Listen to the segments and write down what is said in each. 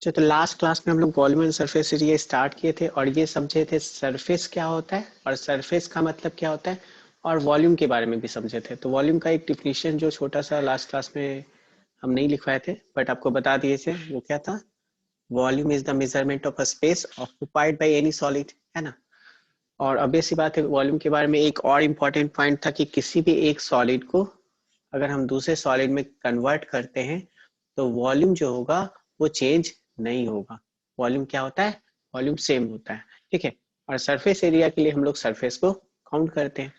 तो last class में हम लोग volume and surface area start किए थे और ये समझे थे सरफेस क्या होता है और सरफेस का मतलब क्या होता है और वॉल्यूम के बारे में भी समझे थे। तो वॉल्यूम का एक डिफिनीशन जो छोटा सा लास्ट क्लास में हम नहीं लिखवाए थे बट आपको बता दिए थे, वो क्या था? Volume is the measurement of a space occupied by any solid, है ना। और ऑब्वियस सी बात है, वॉल्यूम के बारे में एक और इम्पॉर्टेंट पॉइंट था कि किसी भी एक सॉलिड को अगर हम दूसरे सॉलिड में कन्वर्ट करते हैं तो वॉल्यूम जो होगा वो चेंज नहीं होगा। वॉल्यूम क्या होता है? वॉल्यूम सेम होता है, ठीक है। और सरफेस एरिया के लिए हम लोग सरफेस को काउंट करते हैं।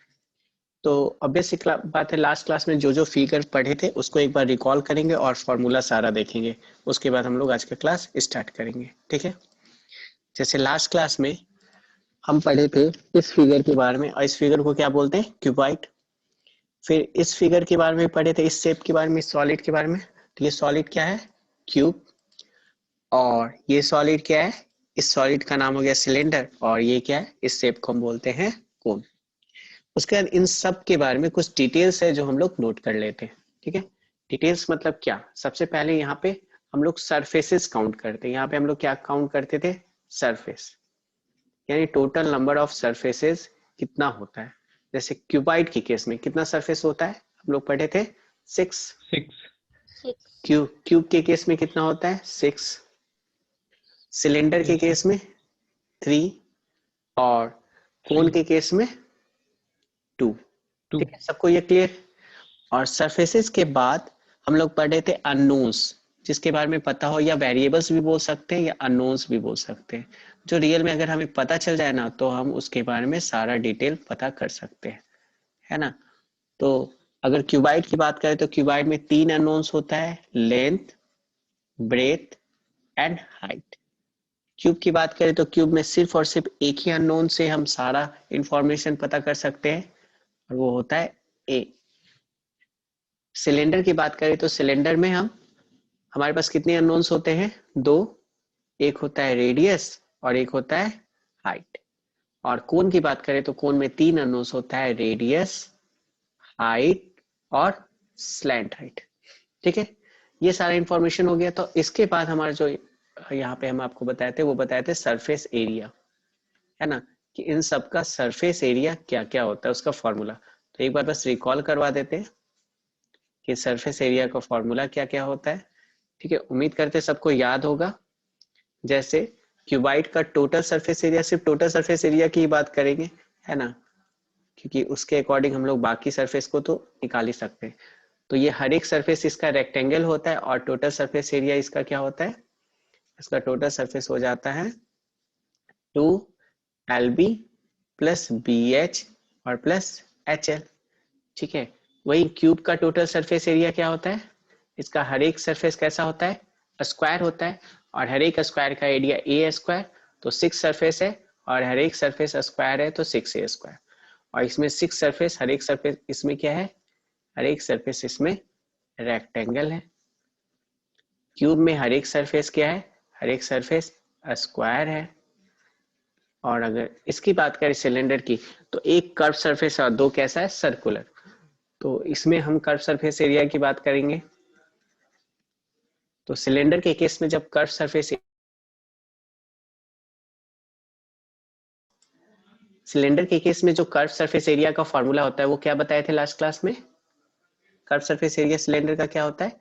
तो ऑब्वियस बात है, लास्ट क्लास में जो जो फिगर पढ़े थे उसको एक बार रिकॉल करेंगे और फॉर्मूला सारा देखेंगे। उसके बाद हम लोग आज का क्लास स्टार्ट करेंगे, ठीक है। जैसे लास्ट क्लास में हम पढ़े थे इस फिगर के बारे में, और इस फिगर को क्या बोलते हैं? क्यूबॉइड। फिर इस फिगर के बारे में पढ़े थे, इस शेप के बारे में, सॉलिड के बारे में। तो ये सॉलिड क्या है? क्यूब। और ये सॉलिड क्या है? इस सॉलिड का नाम हो गया सिलेंडर। और ये क्या है? इस शेप को हम बोलते हैं कोन। उसके बाद इन सब के बारे में कुछ डिटेल्स है जो हम लोग नोट कर लेते हैं, ठीक है। डिटेल्स मतलब क्या? सबसे पहले यहाँ पे हम लोग सरफेसेस काउंट करते हैं। यहाँ पे हम लोग क्या काउंट करते थे? सरफेस, यानी टोटल नंबर ऑफ सरफेसेस कितना होता है। जैसे क्यूबाइड के केस में कितना सरफेस होता है हम लोग पढ़े थे? 6। 6। क्यूब के केस में कितना होता है? 6। सिलेंडर के केस में 3। और कोन के केस में 2। ठीक है, सबको ये क्लियर? और सरफेसेस के बाद हम लोग पढ़े थे अननोन्स, जिसके बारे में पता हो, या वेरिएबल्स भी बोल सकते हैं या अननोन्स भी बोल सकते हैं। जो रियल में अगर हमें पता चल जाए ना तो हम उसके बारे में सारा डिटेल पता कर सकते हैं, है ना। तो अगर क्यूबाइड की बात करें तो क्यूबाइड में 3 अननोन्स होता है, length, breadth and height. Cube की बात करें तो क्यूब में सिर्फ और सिर्फ एक ही अननोन से हम सारा इंफॉर्मेशन पता कर सकते हैं, और वो होता है ए। सिलेंडर की बात करें तो सिलेंडर में हमारे पास कितने अननोन्स होते हैं? 2। एक होता है रेडियस और एक होता है हाइट। और कोन की बात करें तो कोन में 3 अननोन्स होता है, रेडियस, हाइट और स्लैंट हाइट, ठीक है। ये सारा इंफॉर्मेशन हो गया। तो इसके बाद हमारा जो यहाँ पे हम आपको बताए थे वो बताए थे सरफेस एरिया, है ना, कि इन सब का सरफेस एरिया क्या क्या होता है, उसका फॉर्मूला। तो एक बार बस रिकॉल करवा देते हैं कि सरफेस एरिया का फॉर्मूला क्या क्या होता है, ठीक है। उम्मीद करते सबको याद होगा। जैसे क्यूबाइड का टोटल सरफेस एरिया, सिर्फ टोटल सरफेस एरिया की बात करेंगे, है ना, क्योंकि उसके अकॉर्डिंग हम लोग बाकी सरफेस को तो निकाल ही सकते हैं। तो ये हर एक सरफेस इसका रेक्टेंगल होता है और टोटल सरफेस एरिया इसका क्या होता है? इसका टोटल सरफेस हो जाता है 2LB प्लस BH और प्लस HL, ठीक है। वही क्यूब का टोटल सरफेस एरिया क्या होता है? इसका हर एक सरफेस कैसा होता है? स्क्वायर होता है, और हर एक स्क्वायर का एरिया ए स्क्वायर। तो 6 सरफेस है और हर एक सरफेस स्क्वायर है तो 6A स्क्वायर। और इसमें 6 सरफेस, हर एक सरफेस इसमें क्या है? हर एक सरफेस इसमें रेक्टेंगल है। क्यूब में हर एक सरफेस क्या है? हर एक सरफेस स्क्वायर है। और अगर इसकी बात करें सिलेंडर की, तो एक कर्व सरफेस और 2 कैसा है? सर्कुलर। तो इसमें हम कर्व सरफेस एरिया की बात करेंगे। तो सिलेंडर के केस में जब कर्व सरफेस, सिलेंडर के केस में जो कर्व सरफेस एरिया का फॉर्मूला होता है वो क्या बताए थे लास्ट क्लास में? कर्व सरफेस एरिया सिलेंडर का क्या होता है?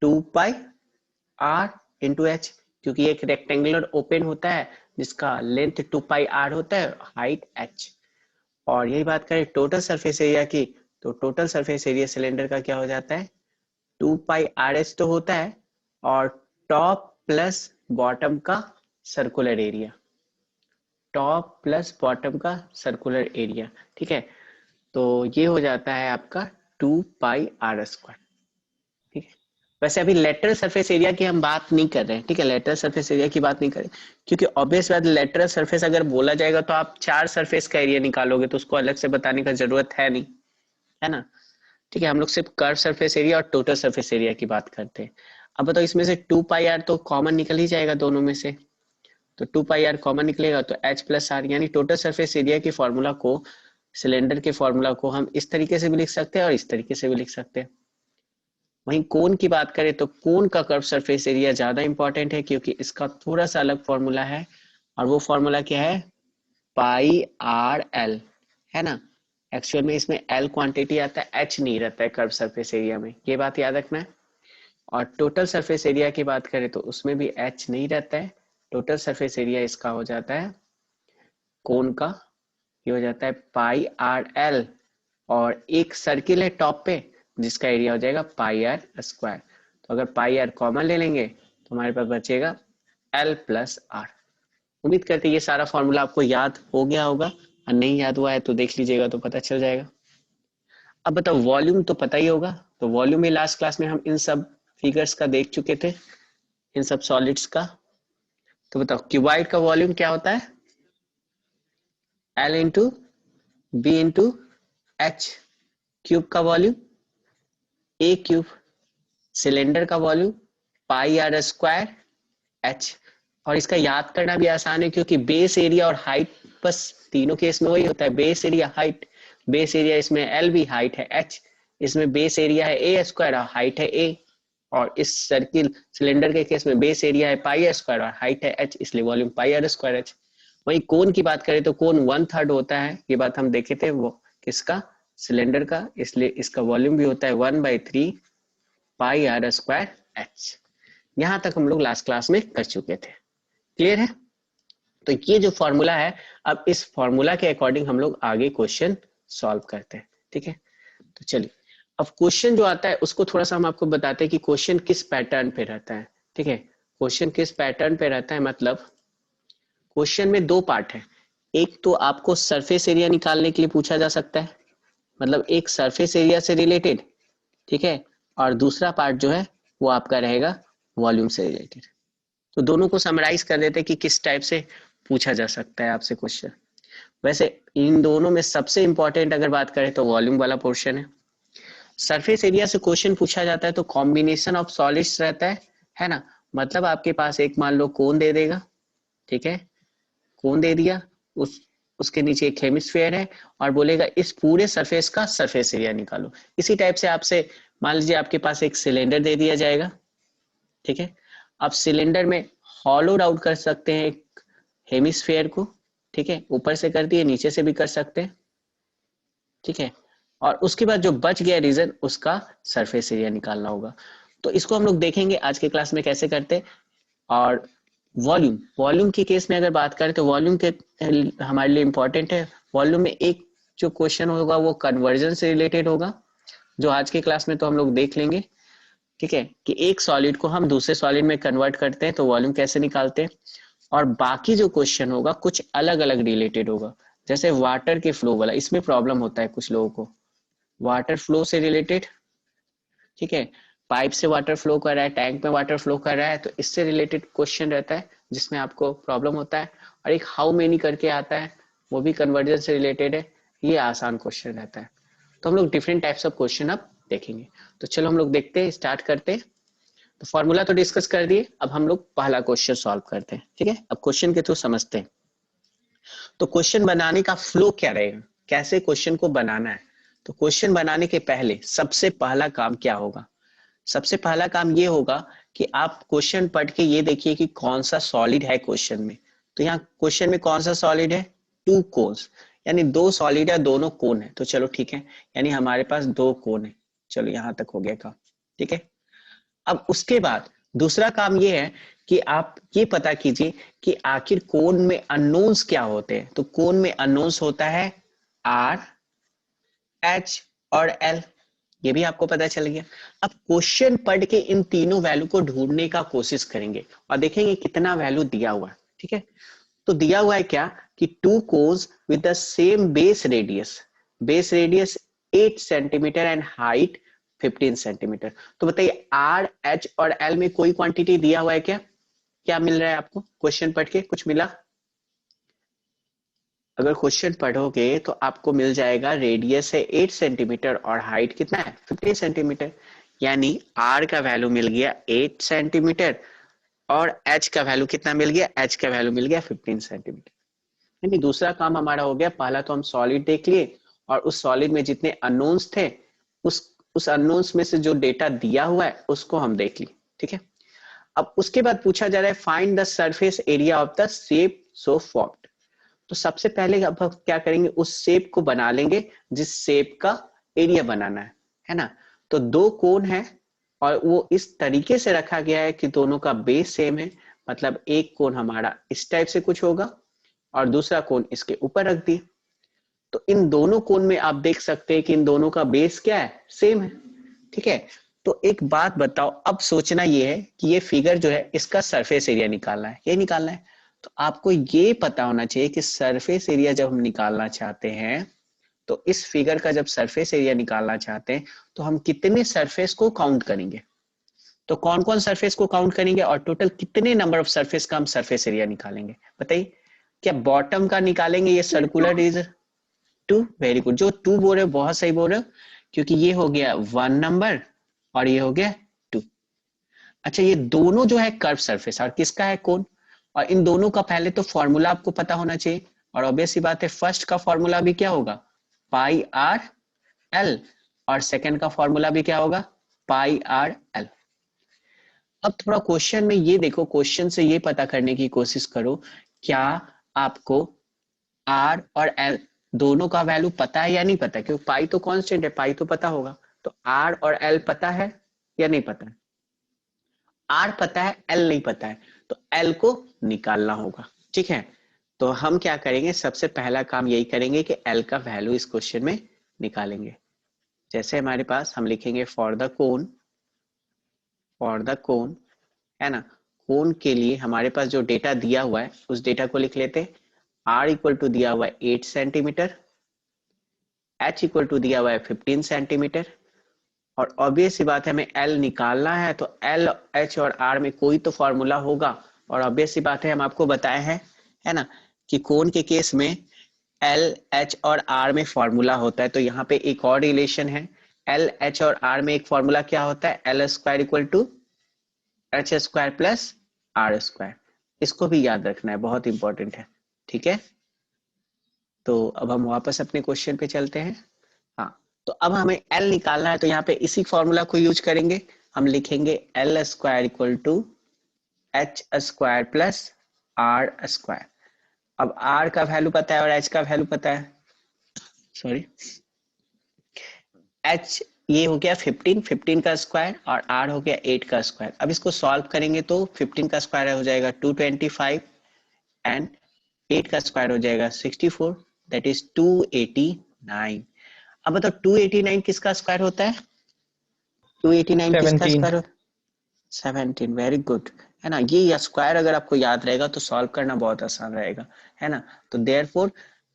2πr इंटू एच, क्योंकि एक रेक्टेंगुलर ओपन होता है जिसका लेंथ 2πr होता है, हाइट h। और यही बात करें टोटल सरफेस एरिया की, तो टोटल सरफेस एरिया सिलेंडर का क्या हो जाता है? 2πrh तो होता है, और टॉप प्लस बॉटम का circular area, top plus bottom का सर्कुलर एरिया, ठीक है। तो ये हो जाता है आपका 2πr², ठीक है। वैसे अभी लेटरल सरफेस एरिया की हम बात नहीं कर रहे हैं, ठीक है, लेटरल सरफेस एरिया की बात नहीं करें, क्योंकि ऑब्वियस बात, लेटरल सरफेस अगर बोला जाएगा तो आप 4 सरफेस का एरिया निकालोगे, तो उसको अलग से बताने का जरूरत है नहीं, है ना। ठीक है, हम लोग सिर्फ कर्व सरफेस एरिया और टोटल सरफेस एरिया की बात करते हैं। अब बताओ, इसमें से 2πr तो कॉमन निकल ही जाएगा दोनों में से, तो 2πr कॉमन निकलेगा तो h प्लस आर, यानी टोटल सरफेस एरिया के फॉर्मूला को, सिलेंडर के फॉर्मूला को हम इस तरीके से भी लिख सकते हैं और इस तरीके से भी लिख सकते हैं। वहीं कोन की बात करें तो कोन का कर्व सरफेस एरिया ज्यादा इंपॉर्टेंट है, क्योंकि इसका थोड़ा सा अलग फॉर्मूला है, और वो फॉर्मूला क्या है, पाई आर एल, है ना। एक्चुअल में इसमें एल क्वांटिटी आता है, एच नहीं रहता है कर्व सरफेस एरिया में, ये बात याद रखना है। और टोटल सरफेस एरिया की बात करें तो उसमें भी एच नहीं रहता है, टोटल सरफेस एरिया इसका हो जाता है कोन का, ये हो जाता है पाई आर एल, और एक सर्किल है टॉप पे जिसका एरिया हो जाएगा पाई आर स्क्वायर। तो अगर पाई आर कॉमन ले लेंगे तो हमारे पास बचेगा एल प्लस आर। उम्मीद करते हैं ये सारा फॉर्मूला आपको याद हो गया होगा, और नहीं याद हुआ है तो देख लीजिएगा तो पता चल जाएगा। अब बताओ वॉल्यूम तो पता ही होगा, तो वॉल्यूम में लास्ट क्लास में हम इन सब फिगर्स का देख चुके थे, इन सब सॉलिड्स का। तो बताओ क्यूबाइड का वॉल्यूम क्या होता है, L into B into H. Cube का वॉल्यूम ए क्यूब। सिलेंडर का volume pi are square H. और इसका याद करना भी आसान है, क्योंकि बेस एरिया और हाइट बस तीनों केस में वही होता है, base area height. Base area इसमें एल भी, हाइट है एच, इसमें बेस एरिया है ए स्क्वायर और हाइट है ए। और इस सर्किल सिलेंडर के केस में बेस एरिया है पाई स्क्वायर और हाइट है एच, इसलिए volume pi are square H. वही कोन की बात करें तो कोन 1/3 होता है, ये बात हम देखे थे, वो किसका, सिलेंडर का, इसलिए इसका वॉल्यूम भी होता है 1/3 पाई आर स्क्वायर एच। यहां तक हम लोग लास्ट क्लास में कर चुके थे, क्लियर है। तो ये जो फॉर्मूला है, अब इस फॉर्मूला के अकॉर्डिंग हम लोग आगे क्वेश्चन सॉल्व करते हैं, ठीक है। तो चलिए अब क्वेश्चन जो आता है उसको थोड़ा सा हम आपको बताते हैं कि क्वेश्चन किस पैटर्न पे रहता है, ठीक है। क्वेश्चन किस पैटर्न पे रहता है, मतलब क्वेश्चन में दो पार्ट है। एक तो आपको सरफेस एरिया निकालने के लिए पूछा जा सकता है, मतलब एक सरफेस एरिया से रिलेटेड, ठीक है। और दूसरा पार्ट जो है वो आपका रहेगा वॉल्यूम से रिलेटेड। तो दोनों को समराइज कर देते हैं कि किस टाइप से पूछा जा सकता है आपसे क्वेश्चन। वैसे इन दोनों में सबसे इंपॉर्टेंट अगर बात करें तो वॉल्यूम वाला पोर्शन है। सरफेस एरिया से क्वेश्चन पूछा जाता है तो कॉम्बिनेशन ऑफ सॉलिड्स रहता है ना। मतलब आपके पास एक मान लो कोन दे देगा, ठीक है, कोन दे दिया, उस उसके नीचे एक हेमिस्फीयर है, और बोलेगा इस पूरे सरफेस का सरफेस एरिया निकालो। इसी टाइप से आपसे मान लीजिए आपके पास एक सिलेंडर दे दिया जाएगा, ठीक है। अब सिलेंडर में हॉलोड आउट कर सकते हैं एक हेमिस्फेयर को, ठीक है, ऊपर से कर दिए, नीचे से भी कर सकते हैं, ठीक है। और उसके बाद जो बच गया रीजन, उसका सरफेस एरिया निकालना होगा। तो इसको हम लोग देखेंगे आज के क्लास में कैसे करते हैं। और वॉल्यूम, वॉल्यूम के केस में अगर बात करें तो वॉल्यूम के हमारे लिए इंपॉर्टेंट है। वॉल्यूम में एक जो क्वेश्चन होगा वो कन्वर्जन से रिलेटेड होगा, जो आज के क्लास में तो हम लोग देख लेंगे, ठीक है, कि एक सॉलिड को हम दूसरे सॉलिड में कन्वर्ट करते हैं तो वॉल्यूम कैसे निकालते हैं। और बाकी जो क्वेश्चन होगा कुछ अलग अलग रिलेटेड होगा, जैसे वाटर के फ्लो वाला, इसमें प्रॉब्लम होता है कुछ लोगों को, वाटर फ्लो से रिलेटेड, ठीक है, पाइप से वाटर फ्लो कर रहा है, टैंक में वाटर फ्लो कर रहा है, तो इससे रिलेटेड क्वेश्चन रहता है जिसमें आपको प्रॉब्लम होता है। और एक हाउ मेनी करके आता है, वो भी कन्वर्जन से रिलेटेड है, ये आसान क्वेश्चन रहता है। तो हम लोग डिफरेंट टाइप्स ऑफ क्वेश्चन अब देखेंगे। तो चलो हम लोग देखते हैं, स्टार्ट करते हैं। तो फॉर्मूला तो डिस्कस कर दिए, अब हम लोग पहला क्वेश्चन सॉल्व करते हैं, ठीक है। अब क्वेश्चन के थ्रू समझते हैं। तो क्वेश्चन बनाने का फ्लो क्या रहेगा, कैसे क्वेश्चन को बनाना है। तो क्वेश्चन बनाने के पहले सबसे पहला काम क्या होगा, सबसे पहला काम ये होगा कि आप क्वेश्चन पढ़ के ये देखिए कि कौन सा सॉलिड है क्वेश्चन में। तो यहाँ क्वेश्चन में कौन सा सॉलिड है, टू कोन्स, यानी दो सॉलिड है, दोनों कोन है। तो चलो ठीक है, यानी हमारे पास दो कोन है। चलो यहाँ तक हो गया काम, ठीक है। अब उसके बाद दूसरा काम ये है कि आप ये पता कीजिए कि आखिर कोन में अननोन्स क्या होते हैं। तो कोन में अननोन्स होता है आर, एच और एल, ये भी आपको पता चल गया। अब क्वेश्चन पढ़ के इन तीनों वैल्यू को ढूंढने का कोशिश करेंगे और देखेंगे कितना वैल्यू दिया हुआ है, ठीक है। तो दिया हुआ है क्या कि to cons with the same base radius 8 centimetre and height 15 centimetre. तो बताइए आर, एच और एल में कोई क्वांटिटी दिया हुआ है क्या, क्या मिल रहा है आपको क्वेश्चन पढ़ के, कुछ मिला। अगर क्वेश्चन पढ़ोगे तो आपको मिल जाएगा रेडियस है 8 सेंटीमीटर और हाइट कितना है 15 सेंटीमीटर, यानी आर का वैल्यू मिल गया 8 सेंटीमीटर और एच का वैल्यू कितना मिल गया, एच का वैल्यू मिल गया 15 सेंटीमीटर। यानी दूसरा काम हमारा हो गया, पहला तो हम सॉलिड देख लिए और उस सॉलिड में जितने अननोन्स थे उस उस अननोन्स में से जो डेटा दिया हुआ है उसको हम देख ली, ठीक है। अब उसके बाद पूछा जा रहा है find the surface area of the shape so formed. तो सबसे पहले अब हम क्या करेंगे, उस शेप को बना लेंगे जिस शेप का एरिया बनाना है ना। तो दो कोण है और वो इस तरीके से रखा गया है कि दोनों का बेस सेम है, मतलब एक कोण हमारा इस टाइप से कुछ होगा और दूसरा कोण इसके ऊपर रख दिए। तो इन दोनों कोण में आप देख सकते हैं कि इन दोनों का बेस क्या है, सेम है, ठीक है। तो एक बात बताओ, अब सोचना ये है कि ये फिगर जो है इसका सरफेस एरिया निकालना है, ये निकालना है। तो आपको ये पता होना चाहिए कि सरफेस एरिया जब हम निकालना चाहते हैं तो इस फिगर का जब सरफेस एरिया निकालना चाहते हैं तो हम कितने सरफेस को काउंट करेंगे। तो कौन कौन सरफेस को काउंट करेंगे और टोटल कितने नंबर ऑफ सरफेस का हम सरफेस एरिया निकालेंगे, बताइए। क्या बॉटम का निकालेंगे, ये सर्कुलर इज 2, वेरी गुड। जो 2 बोल रहे हो बहुत सही बोल रहे हो, क्योंकि ये हो गया 1 नंबर और ये हो गया 2। अच्छा, ये दोनों जो है कर्व सरफेस और किसका है, कोण। और इन दोनों का पहले तो फॉर्मूला आपको पता होना चाहिए और ऑब्वियस सी बात है फर्स्ट का फॉर्मूला भी क्या होगा, पाई आर एल, और सेकंड का फॉर्मूला भी क्या होगा, पाई आर एल। अब थोड़ा क्वेश्चन में ये देखो, क्वेश्चन से ये पता करने की कोशिश करो क्या आपको आर और एल दोनों का वैल्यू पता है या नहीं पता है, क्योंकि पाई तो कांस्टेंट है, पाई तो पता होगा। तो आर और एल पता है या नहीं पता है, आर पता है एल नहीं पता है, तो एल को निकालना होगा, ठीक है। तो हम क्या करेंगे, सबसे पहला काम यही करेंगे कि एल का वैल्यू इस क्वेश्चन में निकालेंगे। जैसे हमारे पास हम लिखेंगे for the cone, for the cone है ना, कोन के लिए हमारे पास जो डेटा दिया हुआ है उस डेटा को लिख लेते हैं। आर इक्वल टू दिया हुआ है 8 सेंटीमीटर, एच इक्वल टू दिया हुआ है 15 सेंटीमीटर, और ऑब्वियस सी बात है हमें एल निकालना है, तो एल, एच और आर में कोई तो फॉर्मूला होगा। और ऑब्वियस सी बात है हम आपको बताए हैं, है ना, कि कोन के केस में एल, एच और आर में फॉर्मूला होता है। तो यहाँ पे एक और रिलेशन है, एल, एच और आर में एक फॉर्मूला क्या होता है, L square equal to H square plus R square. इसको भी याद रखना है, बहुत इंपॉर्टेंट है, ठीक है। तो अब हम वापस अपने क्वेश्चन पे चलते हैं। हाँ, तो अब हमें एल निकालना है, तो यहाँ पे इसी फॉर्मूला को यूज करेंगे। हम लिखेंगे L square equal to H square plus R square. अब आर का वैल्यू पता है और एच का वैल्यू पता है, सॉरी, एच ये हो गया 15, 15 का स्क्वायर, और आर हो गया 8 का स्क्वायर। अब इसको सॉल्व करेंगे तो 15 का स्क्वायर हो जाएगा 225 एंड 8 का स्क्वायर हो जाएगा 64, दैट इज 289। अब बताओ 289 किसका स्क्वायर होता है, 289 किसका 17। स्क्वायर, 17, वेरी गुड, है ना। ये स्क्वायर अगर आपको याद रहेगा तो सॉल्व करना बहुत आसान रहेगा, है ना। तो therefore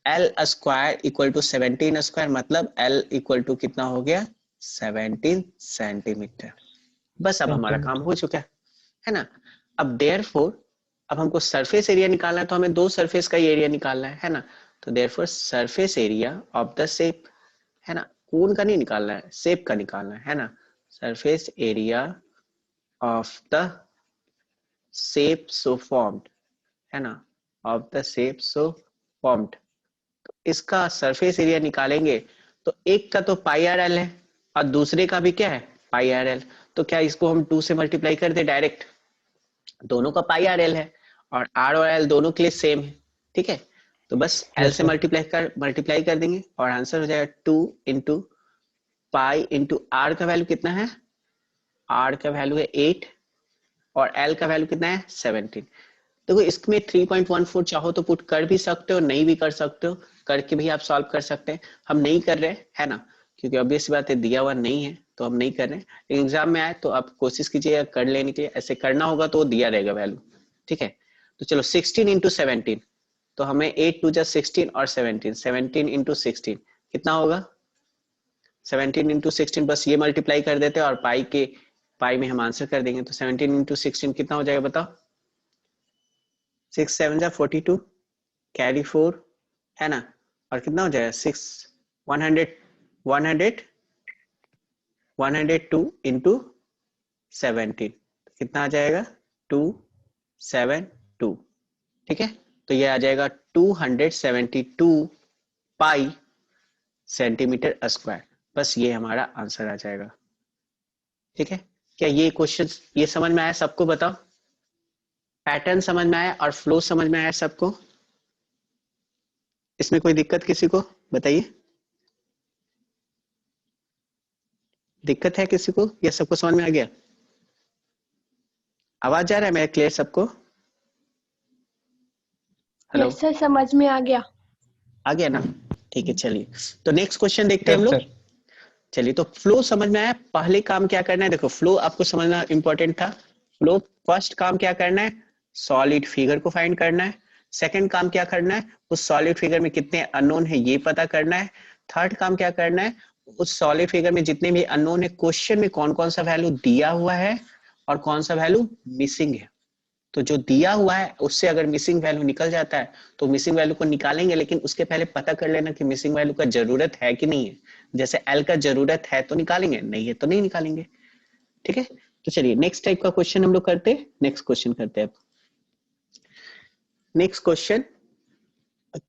L square equal to 17 square, मतलब एल इक्वल टू कितना हो गया, 17 सेंटीमीटर। बस अब हमारा काम सेंटीमीटर। हो चुका है ना। अब देयरफॉर अब हमको सरफेस एरिया निकालना है, तो हमें दो सरफेस का ही एरिया निकालना है ना। तो therefore surface area of the shape, है ना, कोन का नहीं निकालना है, शेप का निकालना है ना। Surface area of the shape so formed, है ना, of the shape so formed. इसका सरफेस एरिया निकालेंगे तो एक का तो पाई आर एल है और दूसरे का भी क्या है, पाई आर एल। तो क्या इसको हम 2 से मल्टीप्लाई कर दे डायरेक्ट, दोनों का पाई आर एल है और एल दोनों के लिए सेम है, ठीक है। तो बस एल यस से सर। मल्टीप्लाई कर देंगे और आंसर हो जाएगा 2 इंटू पाई इंटू आर का वैल्यू कितना है, आर का वैल्यू है 8 और एल का वैल्यू कितना है 17। देखो इसमें 3.14 चाहो तो पुट कर भी सकते हो, नहीं भी कर सकते हो, करके भी आप सॉल्व कर सकते हैं। हम नहीं कर रहे है ना, क्योंकि ऑब्वियस बात है दिया हुआ नहीं है तो हम नहीं कर रहे हैं। लेकिन एग्जाम में आए तो आप कोशिश कीजिएगा कर लेने के लिए, ऐसे करना होगा तो दिया रहेगा वैल्यू, ठीक है। तो चलो 16 इंटू 17, तो हमें 8 टू जा 16 और 17, 17 इंटू 16 कितना होगा, 17 इंटू 16, बस ये मल्टीप्लाई कर देते हैं और पाई में हम आंसर कर देंगे। तो 17 इंटू 16 कितना हो जाएगा बताओ, 6 7 जा 42, कैरी 4, है ना, और कितना हो जाएगा 6 100 100 102 इंटू 17, कितना आ जाएगा 272, ठीक है। तो ये आ जाएगा 272 पाई सेंटीमीटर स्क्वायर। बस ये हमारा आंसर आ जाएगा। ठीक है, क्या ये क्वेश्चन ये समझ में आया सबको? बताओ, पैटर्न समझ में आया और फ्लो समझ में आया सबको? इसमें कोई दिक्कत किसी को? बताइए, दिक्कत है किसी को या सबको समझ में आ गया? आवाज जा रहा है मेरा क्लियर सबको? हेलो, यस सर, समझ में आ गया। आ गया ना? ठीक है, चलिए तो नेक्स्ट क्वेश्चन देखते हैं हम यस लोग। सर। चलिए, तो फ्लो समझ में आया। पहले काम क्या करना है, देखो फ्लो आपको समझना इंपॉर्टेंट था। फ्लो फर्स्ट काम क्या करना है, सॉलिड फिगर को फाइंड करना है। सेकंड काम क्या करना है, उस सॉलिड फिगर में कितने अननोन है ये पता करना है। थर्ड काम क्या करना है, उस सॉलिड फिगर में जितने भी अननोन है क्वेश्चन में कौन कौन सा वैल्यू दिया हुआ है और कौन सा वैल्यू मिसिंग है। तो जो दिया हुआ है उससे अगर मिसिंग वैल्यू निकल जाता है तो मिसिंग वैल्यू को निकालेंगे, लेकिन उसके पहले पता कर लेना कि मिसिंग वैल्यू का जरूरत है कि नहीं है। जैसे एल का जरूरत है तो निकालेंगे, नहीं है तो नहीं निकालेंगे। ठीक है, तो चलिए नेक्स्ट टाइप का क्वेश्चन हम लोग करते हैं। नेक्स्ट क्वेश्चन करते हैं। नेक्स्ट क्वेश्चन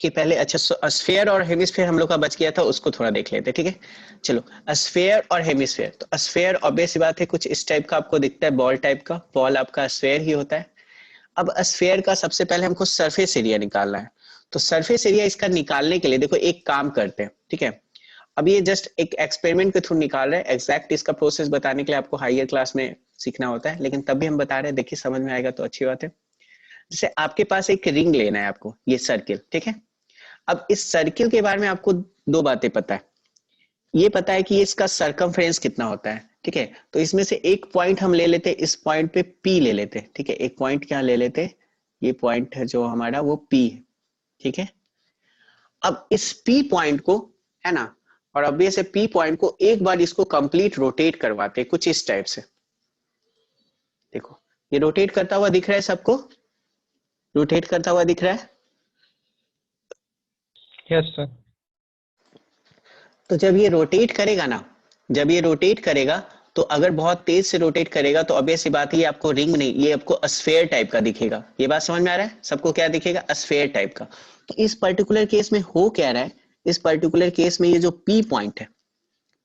के पहले अच्छा स्फीयर और हेमिस्फीयर हम लोग का बच गया था, उसको थोड़ा देख लेते हैं। ठीक है, चलो स्फीयर और हेमिस्फीयर। तो स्फीयर ऑब्वियस बात है कुछ इस टाइप का आपको दिखता है, बॉल टाइप का। बॉल आपका स्फीयर ही होता है। अब स्फीयर का सबसे पहले हमको सरफेस एरिया निकालना है। तो सरफेस एरिया इसका निकालने के लिए देखो एक काम करते हैं। ठीक है, अब ये जस्ट एक एक्सपेरिमेंट के थ्रू निकाल रहे हैं। एग्जैक्ट इसका प्रोसेस बताने के लिए आपको हायर क्लास में सीखना होता है, लेकिन तब भी हम बता रहे हैं, देखिए समझ में आएगा तो अच्छी बात है। जैसे आपके पास एक रिंग लेना है आपको, ये सर्किल। ठीक है, अब इस सर्किल के बारे में आपको दो बातें पता है। ये पता है कि इसका सरकमफ्रेंस कितना होता है। ठीक है, तो इसमें से एक पॉइंट हम ले लेते, इस पॉइंट पे पी ले लेते। ठीक है, एक पॉइंट क्या ले लेते, ये पॉइंट है जो हमारा वो पी है। ठीक है, अब इस पी पॉइंट को, है ना, और अब ये से पी पॉइंट को एक बार इसको कंप्लीट रोटेट करवाते कुछ इस टाइप से। देखो ये रोटेट करता हुआ दिख रहा है सबको? रोटेट करता हुआ दिख रहा है? Yes sir. तो जब ये रोटेट करेगा ना, जब ये रोटेट करेगा तो अगर बहुत तेज से रोटेट करेगा तो ऑब्वियस सी बात है ये आपको रिंग नहीं, ये आपको स्फीयर टाइप का दिखेगा। ये बात समझ में आ रहा है सबको? क्या दिखेगा? स्फीयर टाइप का। तो इस पर्टिकुलर केस में हो क्या रहा है, इस पर्टिकुलर केस में ये जो पी पॉइंट है,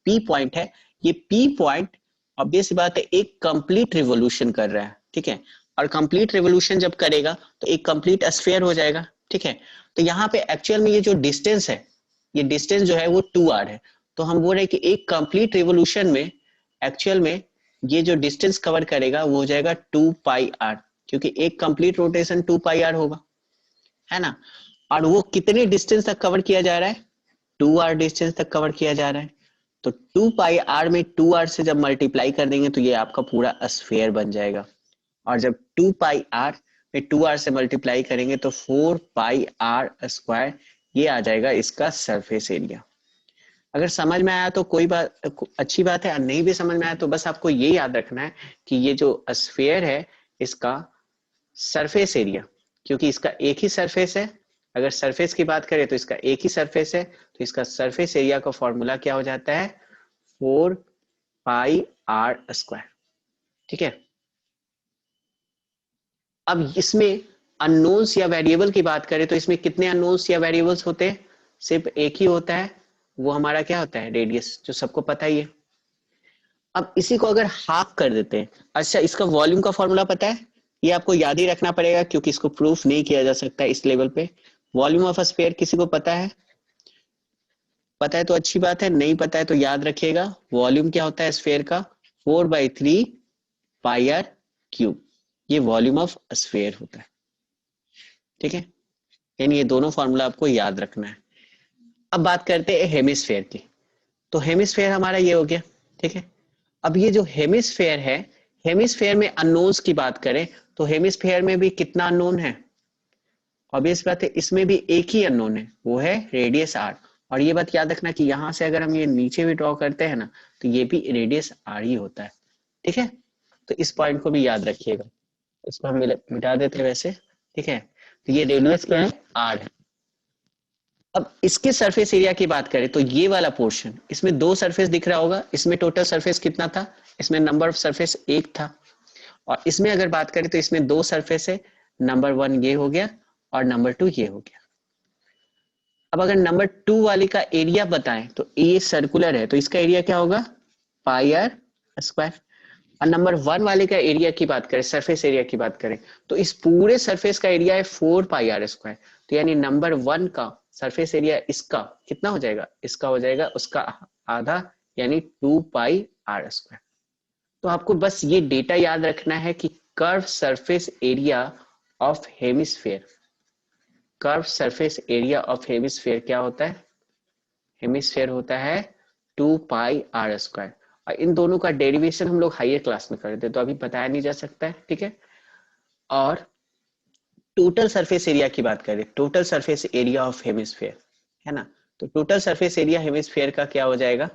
पी पॉइंट है, ये पी पॉइंट ऑब्वियस सी बात है एक कंप्लीट रिवोल्यूशन कर रहा है। ठीक है, और कंप्लीट रिवोल्यूशन जब करेगा तो एक कंप्लीट स्फीयर हो जाएगा। ठीक है, तो यहाँ पे एक्चुअल में ये जो डिस्टेंस है, ये डिस्टेंस जो है वो 2r है। तो हम बोल रहे हैं कि एक कंप्लीट रिवोल्यूशन में एक्चुअल में ये जो डिस्टेंस कवर करेगा वो हो जाएगा 2πr, क्योंकि एक कंप्लीट रोटेशन 2πr होगा, है ना। और वो कितने डिस्टेंस तक कवर किया जा रहा है? 2r डिस्टेंस तक कवर किया जा रहा है। तो 2πr में 2r से जब मल्टीप्लाई कर देंगे तो ये आपका पूरा स्फीयर बन जाएगा। और जब 2πr में 2r से मल्टीप्लाई करेंगे तो 4πr², ये आ जाएगा इसका सरफेस एरिया। अगर समझ में आया तो कोई बात, अच्छी बात है। और नहीं भी समझ में आया तो बस आपको ये याद रखना है कि ये जो स्फीयर है इसका सरफेस एरिया, क्योंकि इसका एक ही सरफेस है, अगर सरफेस की बात करें तो इसका एक ही सरफेस है, तो इसका सरफेस एरिया का फॉर्मूला क्या हो जाता है? 4πr²। ठीक है, अब इसमें अननोन्स या वेरिएबल की बात करें तो इसमें कितने अननोन्स या वेरिएबल्स होते हैं? सिर्फ एक ही होता है, वो हमारा क्या होता है? रेडियस, जो सबको पता ही है। अब इसी को अगर हाफ कर देते हैं, अच्छा इसका वॉल्यूम का फॉर्मूला पता है? ये आपको याद ही रखना पड़ेगा क्योंकि इसको प्रूफ नहीं किया जा सकता इस लेवल पे। वॉल्यूम ऑफ अ स्फीयर किसी को पता है? पता है तो अच्छी बात है, नहीं पता है तो याद रखिएगा। वॉल्यूम क्या होता है स्फीयर का? 4/3πr³। ये वॉल्यूम ऑफ स्फीयर होता है। ठीक है, यानी ये दोनों फॉर्मूला आपको याद रखना है। अब बात करते हैं हेमिस्फीयर की। तो हेमिस्फीयर हमारा ये हो गया। ठीक है, अब ये जो हेमिस्फीयर है, हेमिस्फीयर में अननोन्स की बात करें तो हेमिस्फीयर में भी कितना अननोन है? ऑब्वियस बात है इसमें भी एक ही अननोन है, वो है रेडियस r। और ये बात याद रखना कि यहां से अगर हम ये नीचे भी ड्रॉ करते हैं ना तो ये भी रेडियस r ही होता है। ठीक है, तो इस पॉइंट को भी याद रखिएगा। इसको हम मिटा देते हैं वैसे। ठीक है, तो ये रेडियस क्या है? r है। अब इसके सरफेस एरिया की बात करें तो ये वाला पोर्शन, इसमें दो सरफेस दिख रहा होगा, इसमें टोटल सरफेस कितना था? इसमें नंबर ऑफ सरफेस एक था। और इसमें अगर बात करें तो इसमें दो सरफेस है, नंबर 1 ये हो गया और नंबर 2 ये हो गया। अब अगर नंबर 2 वाले का एरिया बताएं तो ये सर्कुलर है तो इसका एरिया क्या होगा, पाई आर स्क्वायर। और नंबर 1 वाले का एरिया की बात करें, सरफेस एरिया की बात करें, तो इस पूरे सरफेस का एरिया है 4 पाई आर स्क्वायर। तो यानी नंबर 1 का सरफेस एरिया इसका कितना हो जाएगा, इसका हो जाएगा उसका आधा, यानी 2 पाई आर स्क्वायर। तो आपको बस ये डेटा याद रखना है कि curve surface area of hemisphere, curve surface area of hemisphere क्या होता है, हेमिस्फेयर होता है 2 पाई आर स्क्वायर। और इन दोनों का डेरिवेशन हम लोग हायर क्लास में करते हैं तो अभी बताया नहीं जा सकता है, ठीक है। और टोटल सरफेस एरिया की बात करें, total surface area of hemisphere है ना, तो टोटल सरफेस एरिया हेमिस्फेयर का क्या हो जाएगा,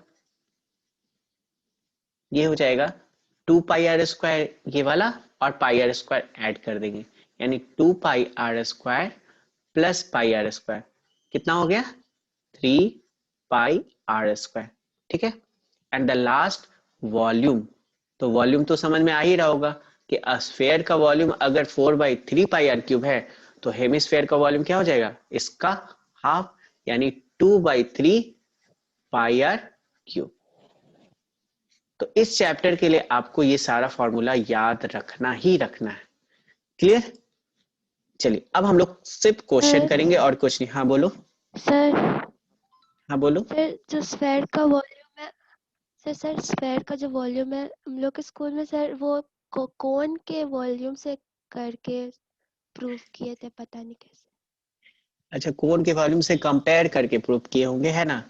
ये हो जाएगा 2 पाई आर स्क्वायर ये वाला और पाई आर स्क्वायर ऐड कर देंगे, यानी 2 pi are square plus pi are square कितना हो गया, 3 पाई आर स्क्वायर, ठीक है। एंड द लास्ट वॉल्यूम, तो वॉल्यूम तो समझ में आ ही रहा होगा कि स्फेयर का वॉल्यूम अगर 4/3 पाई आर क्यूब है तो हेमिस्फेयर का वॉल्यूम क्या हो जाएगा, इसका हाफ, यानी 2/3 पाई आर क्यूब। तो इस चैप्टर के लिए आपको ये सारा फॉर्मूला याद रखना ही रखना है, क्लियर। चलिए अब हम लोग सिर्फ क्वेश्चन करेंगे और कुछ नहीं। हाँ बोलो सर। हाँ बोलो। सर जो स्फेयर का वॉल्यूम है, सर स्फेयर का जो वॉल्यूम है हम लोग के स्कूल में सर वो कोन के वॉल्यूम से करके प्रूव किए थे, पता नहीं कैसे। अच्छा, कोन के वॉल्यूम से कंपेयर करके प्रूफ किए होंगे है ना,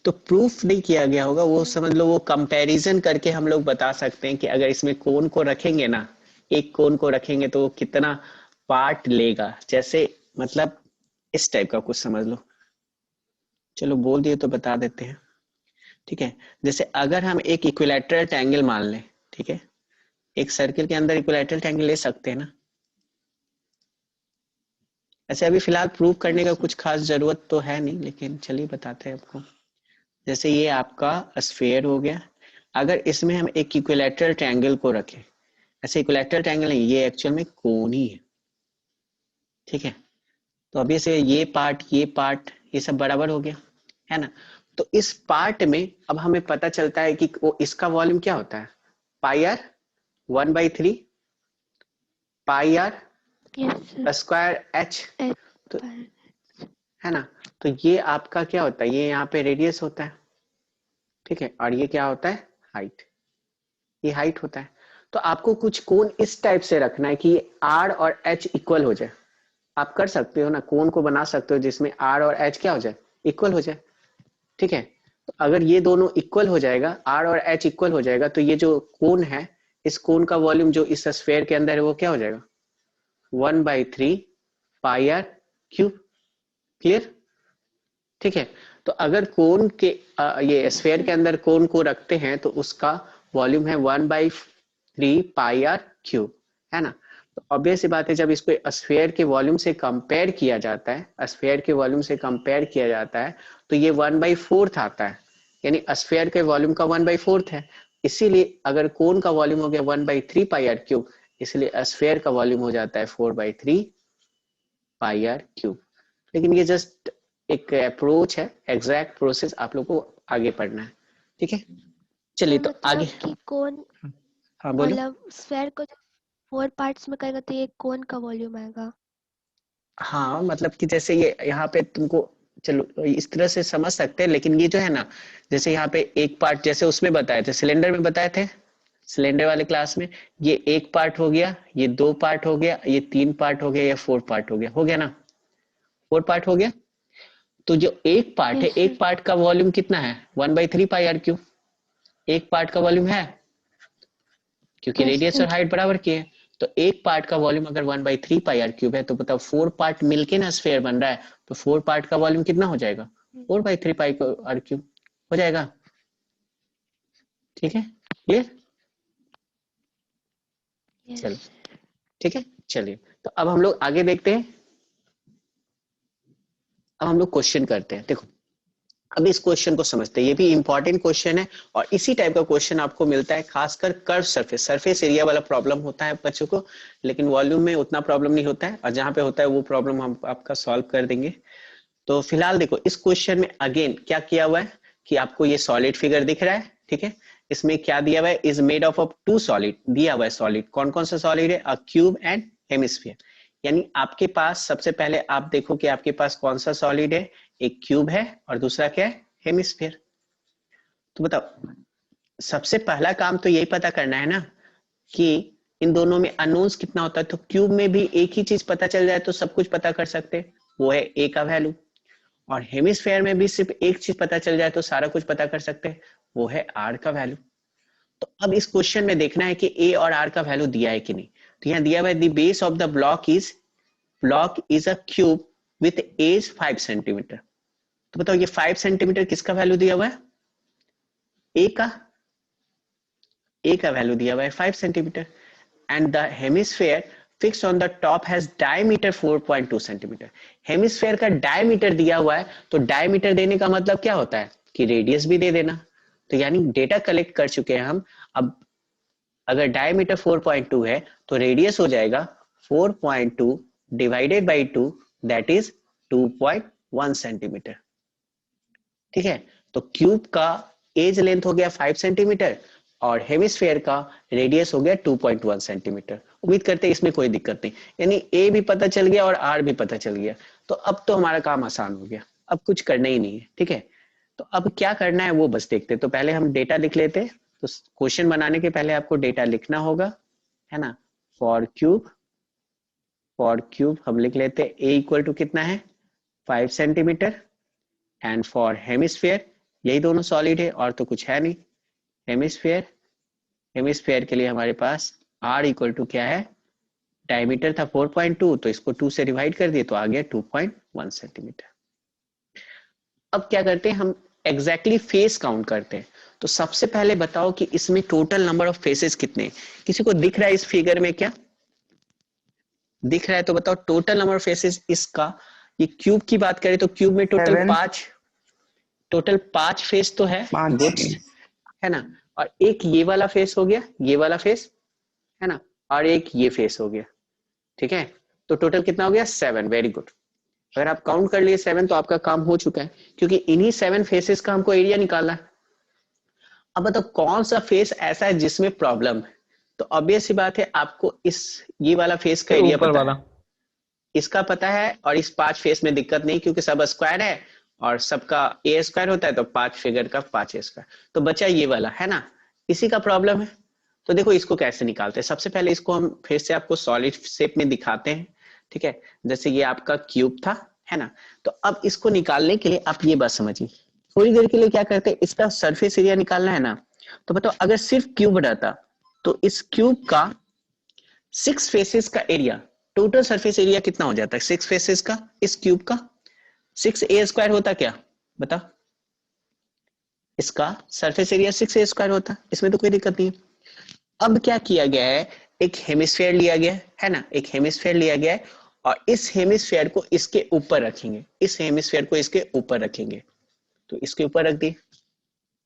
तो प्रूफ नहीं किया गया होगा वो, समझ लो वो कंपैरिजन करके हम लोग बता सकते हैं कि अगर इसमें कोन को रखेंगे ना, एक कोन को रखेंगे तो वो कितना पार्ट लेगा, जैसे मतलब इस टाइप का कुछ समझ लो। चलो बोल दिए तो बता देते हैं, ठीक है। जैसे अगर हम एक इक्विलैटरल ट्रायंगल मान लें, ठीक है, एक सर्किल के अंदर इक्विलैटरल ट्रायंगल ले सकते हैं ना। ऐसे अभी फिलहाल प्रूव करने का कुछ खास जरूरत तो है नहीं, लेकिन चलिए बताते हैं आपको। जैसे ये आपका स्फीयर हो गया, अगर इसमें हम एक इक्विलैटरल ट्रायंगल को रखें, ऐसे इक्विलैटरल ट्रायंगल नहीं, ये एक्चुअल में कोन ही है, ठीक है। तो अभी से ये पार्ट ये सब बराबर हो गया है ना। तो इस पार्ट में अब हमें पता चलता है कि वो इसका वॉल्यूम क्या होता है, pi r 1/3 pi are square h, तो है ना। तो ये आपका क्या होता है, ये यहाँ पे रेडियस होता है, ठीक है, और ये क्या होता है, हाइट, ये हाइट होता है। तो आपको कुछ कोण इस टाइप से रखना है कि आर और एच इक्वल हो जाए। आप कर सकते हो ना, कोण को बना सकते हो जिसमें आर और एच क्या हो जाए, इक्वल हो जाए, ठीक है। तो अगर ये दोनों इक्वल हो जाएगा, आर और एच इक्वल हो जाएगा, तो ये जो कोण है, इस कोण का वॉल्यूम जो इस स्फीयर के अंदर है वो क्या हो जाएगा, 1/3 पाई आर क्यूब, क्लियर, ठीक है। तो अगर कोण के ये स्फीयर के अंदर कोण को रखते हैं तो उसका वॉल्यूम है 1/3 पाई आर क्यूब, है ना। तो ऑब्वियस सी बात है, जब इसको स्फीयर के वॉल्यूम से कंपेयर किया जाता है, स्फीयर के वॉल्यूम से कंपेयर किया जाता है, तो ये 1/4 आता है, यानी स्फीयर के वॉल्यूम का 1/4 है। इसीलिए अगर कोण का वॉल्यूम हो गया 1/3 पाई आर क्यूब, इसलिए स्फीयर का वॉल्यूम हो जाता है 4/3 पाई आर क्यूब। लेकिन ये जस्ट एक अप्रोच है, एग्जैक्ट प्रोसेस आप लोग को आगे पढ़ना है, ठीक है। चलिए तो आगे, मतलब कि कोन, हाँ बोलो। मतलब स्फेयर को जब 4 पार्ट्स में करेंगे तो ये कोन का वॉल्यूम आएगा। हाँ मतलब कि जैसे ये यहाँ पे तुमको, चलो इस तरह से समझ सकते हैं, लेकिन ये जो है ना, जैसे यहाँ पे एक पार्ट जैसे उसमें बताए थे, सिलेंडर में बताए थे, सिलेंडर वाले क्लास में, ये एक पार्ट हो गया, ये 2 पार्ट हो गया, ये 3 पार्ट हो गया, या 4 पार्ट हो गया ना, 4 पार्ट हो गया। तो जो एक पार्ट है, यस एक सर। पार्ट का वॉल्यूम कितना है, 1/3 पाई आर क्यूब, एक पार्ट का वॉल्यूम है, क्योंकि यस रेडियस और सर। हाइट बराबर की है। तो एक पार्ट का वॉल्यूम अगर 1/3 पाई आर क्यूब है, तो बताओ 4 पार्ट मिलके ना स्फीयर बन रहा है, तो 4 पार्ट का वॉल्यूम कितना हो जाएगा, 4/3 पाई आर क्यूब हो जाएगा, ठीक है, क्लियर। यस। चलो ठीक है, चलिए तो अब हम लोग आगे देखते हैं। अब हम लोग क्वेश्चन करते हैं, देखो अब इस क्वेश्चन को समझते हैं, ये भी इंपॉर्टेंट क्वेश्चन है, और इसी टाइप का क्वेश्चन आपको मिलता है खासकर कर्व सरफेस, सरफेस एरिया वाला प्रॉब्लम होता है बच्चों को, लेकिन वॉल्यूम में उतना प्रॉब्लम नहीं होता है, और जहां पे होता है वो प्रॉब्लम हम आपका सॉल्व कर देंगे। तो फिलहाल देखो इस क्वेश्चन में अगेन क्या किया हुआ है कि आपको ये सॉलिड फिगर दिख रहा है, ठीक है। इसमें क्या दिया हुआ है, is made of two solid दिया हुआ है। सॉलिड कौन कौन सा सॉलिड है, अ क्यूब एंड हेमिस्फीयर। यानी आपके पास सबसे पहले आप देखो कि आपके पास कौन सा सॉलिड है, एक क्यूब है और दूसरा क्या है, हेमिस्फीयर। तो बताओ सबसे पहला काम तो यही पता करना है ना कि इन दोनों में अननोन्स कितना होता है। तो क्यूब में भी एक ही चीज पता चल जाए तो सब कुछ पता कर सकते हैं, वो है ए का वैल्यू। और हेमिस्फेयर में भी सिर्फ एक चीज पता चल जाए तो सारा कुछ पता कर सकते हैं, वो है आर का वैल्यू। तो अब इस क्वेश्चन में देखना है कि ए और आर का वैल्यू दिया है कि नहीं। तो यहाँ दिया हुआ है the base of the block is a cube with edge 5 centimetre. तो बताओ ये 5 सेंटीमीटर किसका वैल्यू दिया हुआ है, ए का, ए का वैल्यू दिया हुआ है 5 centimetre. And the hemisphere fix on the top has diameter 4.2 centimetre. Hemisphere का डायमीटर दिया हुआ है, तो डायमीटर देने का मतलब क्या होता है कि रेडियस भी दे देना। तो यानी डेटा कलेक्ट कर चुके हैं हम। अब अगर डायमीटर 4.2 है तो रेडियस हो जाएगा 4.2 divided by 2, that is 2.1 centimetre. ठीक है, तो क्यूब का एज लेंथ हो गया 5 सेंटीमीटर और हेमिस्फेयर का रेडियस हो गया 2.1 सेंटीमीटर। उम्मीद करते हैं इसमें कोई दिक्कत नहीं, यानी ए भी पता चल गया और आर भी पता चल गया। तो अब तो हमारा काम आसान हो गया, अब कुछ करना ही नहीं है। ठीक है, तो अब क्या करना है वो बस देखते। तो पहले हम डेटा लिख लेते। तो क्वेश्चन बनाने के पहले आपको डेटा लिखना होगा, है ना। फॉर क्यूब हम लिख लेते ए इक्वल टू कितना है 5 सेंटीमीटर। एंड फॉर हेमिस्फेयर यही दोनों सॉलिड है और तो कुछ है नहीं। हेमिस्फेयर, हेमिस्फेयर के लिए हमारे पास r इक्वल टू क्या है, डायमीटर था 4.2 तो इसको 2 से डिवाइड कर दिए तो आ गया 2.1 सेंटीमीटर। अब क्या करते हैं हम एग्जैक्टली फेस काउंट करते हैं। तो सबसे पहले बताओ कि इसमें टोटल नंबर ऑफ फेसेस कितने हैं। किसी को दिख रहा है इस फिगर में, क्या दिख रहा है तो बताओ टोटल नंबर ऑफ फेसेस इसका। ये क्यूब की बात करें तो क्यूब में टोटल 7 पांच फेस तो है, 5 गुड्स, है ना। और एक ये वाला फेस हो गया, ये वाला फेस, है ना, और एक ये फेस हो गया। ठीक है, तो टोटल कितना हो गया 7। Very good. अगर आप काउंट कर लिए 7 तो आपका काम हो चुका है, क्योंकि इन्हीं 7 फेसेस का हमको एरिया निकालना है। अब बताओ कौन सा फेस ऐसा है जिसमें प्रॉब्लम है। तो ऑब्वियस सी बात है आपको इस ये वाला फेस का एरिया ऊपर पता वाला है, इसका पता है, और इस 5 फेस में दिक्कत नहीं क्योंकि सब स्क्वायर है और सबका ए स्क्वायर होता है, तो 5 फिगर का 5 ए स्क्वायर। तो बचा ये वाला, है ना, इसी का प्रॉब्लम है। तो देखो इसको कैसे निकालते हैं। सबसे पहले इसको हम फिर से आपको सॉलिड शेप में दिखाते हैं। ठीक है, जैसे ये आपका क्यूब था, है ना। तो अब इसको निकालने के लिए आप ये बात समझिए, थोड़ी देर के लिए क्या करते हैं, इसका सरफेस एरिया निकालना है ना। तो बताओ अगर सिर्फ क्यूब रहता तो इस क्यूब का 6 फेसेस का एरिया, टोटल सरफेस एरिया कितना हो जाता है 6 फेसेस का, इस क्यूब का 6 ए स्क्वायर होता क्या, बता। इसका सरफेस एरिया 6 ए स्क्वायर होता, इसमें तो कोई दिक्कत नहीं है। अब क्या किया गया है, एक हेमिस्फेयर लिया गया है ना, एक हेमिस्फेयर लिया गया है और इस हेमिस्फेयर को इसके ऊपर रखेंगे, इस हेमिस्फेयर को इसके ऊपर रखेंगे। तो इसके ऊपर रख दिए,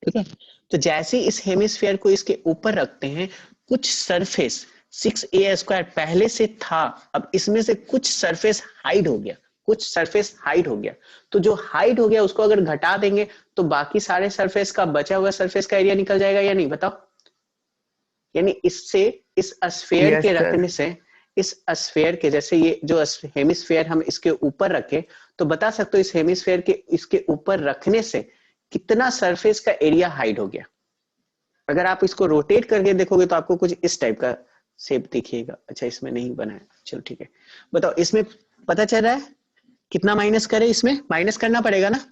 ठीक है। तो जैसे इस हेमिस्फेयर को इसके ऊपर रखते हैं, कुछ सरफेस 6 ए स्क्वायर पहले से था, अब इसमें से कुछ सरफेस हाइड हो गया, कुछ सरफेस हाइड हो गया। तो जो हाइड हो गया उसको अगर घटा देंगे तो बाकी सारे सरफेस का बचा हुआ सरफेस का एरिया निकल जाएगा या नहीं, बताओ। यानी इससे इस स्फेयर यस के सर रखने से, इस स्फेयर के जैसे ये जो हेमिस्फेयर हम इसके ऊपर रखे, तो बता सकते हो इस हेमिस्फेयर के इसके ऊपर रखने से कितना सरफेस का एरिया हाइड हो गया। अगर आप इसको रोटेट करके देखोगे तो आपको कुछ इस टाइप का शेप दिखेगा। अच्छा इसमें नहीं बना है, चलो ठीक है। बताओ इसमें पता चल रहा है कितना माइनस करें, इसमें माइनस करना पड़ेगा ना।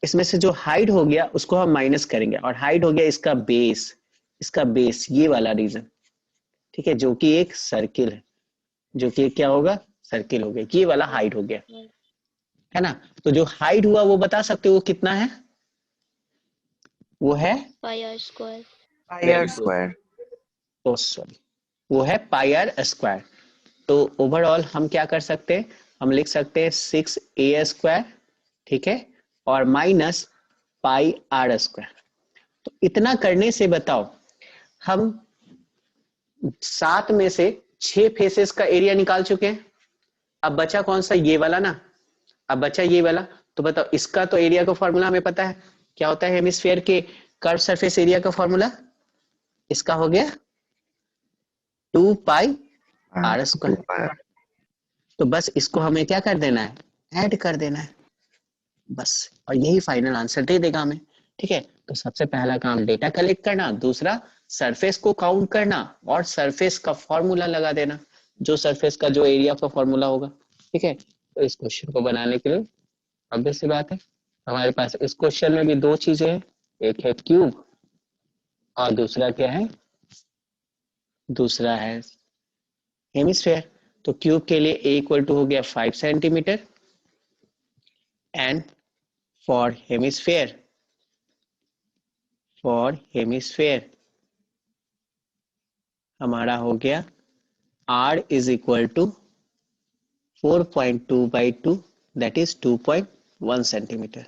इसमें से जो हाइड हो गया उसको हम माइनस करेंगे और हाइड हो गया इसका बेस, इसका बेस ये वाला रीजन, ठीक है, जो कि एक सर्किल है, जो कि क्या होगा, सर्किल हो गया, ये वाला हाइड हो गया, है ना। तो जो हाइड हुआ वो बता सकते हो वो कितना है, वो है pi are square. Pi very r good, square तो सॉरी वो है पाई आर स्क्वायर। तो ओवरऑल हम क्या कर सकते हैं, हम लिख सकते हैं 6 ए स्क्वायर, ठीक है, और माइनस पाई आर स्क्वायर। तो इतना करने से बताओ हम 7 में से 6 फेसेस का एरिया निकाल चुके हैं। अब बचा कौन सा, ये वाला ना, अब बचा ये वाला, तो बताओ इसका तो एरिया का फॉर्मूला हमें पता है, क्या होता है हेमिस्फीयर के कर्व सरफेस एरिया का फॉर्मूला, इसका हो गया 2 पाई आर स्क्वायर। तो बस इसको हमें क्या कर देना है, ऐड कर देना है बस, और यही फाइनल आंसर दे देगा हमें। ठीक है, तो सबसे पहला काम डेटा कलेक्ट करना, दूसरा सरफेस को काउंट करना, और सरफेस का फॉर्मूला लगा देना, जो सरफेस का जो एरिया का फॉर्मूला होगा। ठीक है, तो इस क्वेश्चन को बनाने के लिए ऑब्वियस सी बात है, हमारे पास इस क्वेश्चन में भी दो चीजें हैं, एक है क्यूब और दूसरा क्या है, दूसरा है हेमिस्फेयर। तो क्यूब के लिए ए इक्वल टू हो गया 5 सेंटीमीटर, एंड फॉर हेमिस्फेयर हमारा हो गया r is equal to 4.2/2, that is 2.1 centimetre.